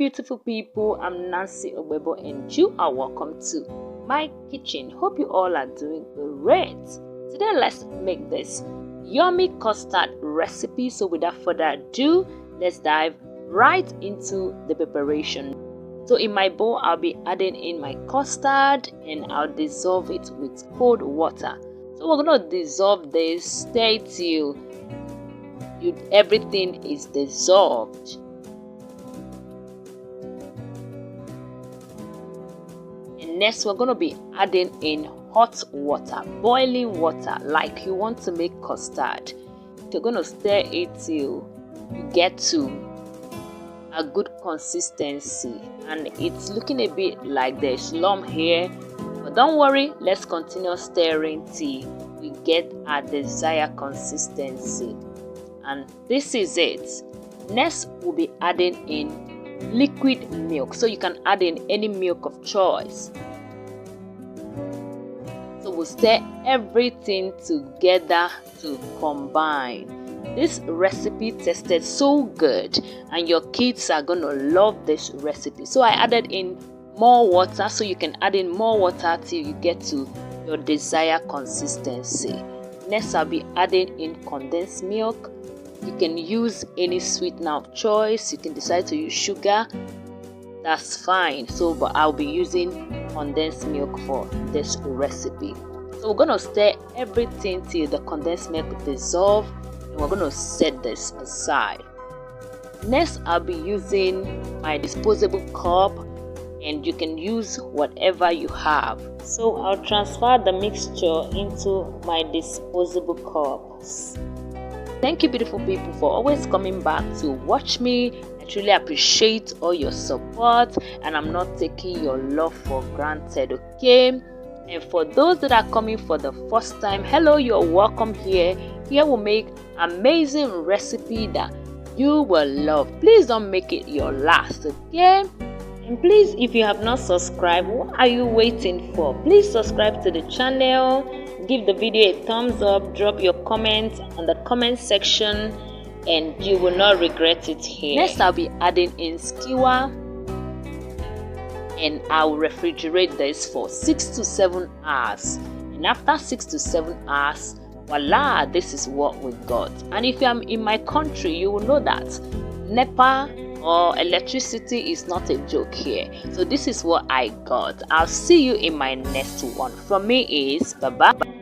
beautiful people, I'm Nancy Obebo and you are welcome to my kitchen. Hope you all are doing great. Today let's make this yummy custard recipe. So without further ado, let's dive right into the preparation. So in my bowl, I'll be adding in my custard and I'll dissolve it with cold water. So we're going to dissolve this, stay till everything is dissolved. And next, we're going to be adding in hot water, boiling water, like you want to make custard. You're going to stir it till you get to a good consistency, and it's looking a bit like there's lump here, but don't worry, let's continue stirring till we get our desired consistency. And this is it. Next, we'll be adding in liquid milk, so you can add in any milk of choice. So we'll stir everything together to combine. This recipe tasted so good and your kids are gonna love this recipe. So I added in more water, so you can add in more water till you get to your desired consistency. Next, I'll be adding in condensed milk. You can use any sweetener of choice. You can decide to use sugar, that's fine. So but I'll be using condensed milk for this recipe. So we're gonna stir everything till the condensed milk dissolve, and we're gonna set this aside. Next, I'll be using my disposable cup, and you can use whatever you have. So I'll transfer the mixture into my disposable cups. Thank you, beautiful people, for always coming back to watch me. I truly appreciate all your support, and I'm not taking your love for granted, okay? And for those that are coming for the first time, hello, you're welcome here. Here we'll make amazing recipe that you will love. Please don't make it your last, okay? And please, if you have not subscribed, what are you waiting for? Please subscribe to the channel, give the video a thumbs up, drop your comments on the comment section, and you will not regret it here. Next, I'll be adding in skewer, and I'll refrigerate this for 6 to 7 hours. And after 6 to 7 hours, voila, this is what we got. And if I'm in my country, you will know that NEPA or electricity is not a joke here. So this is what I got. I'll see you in my next one. From me is bye bye.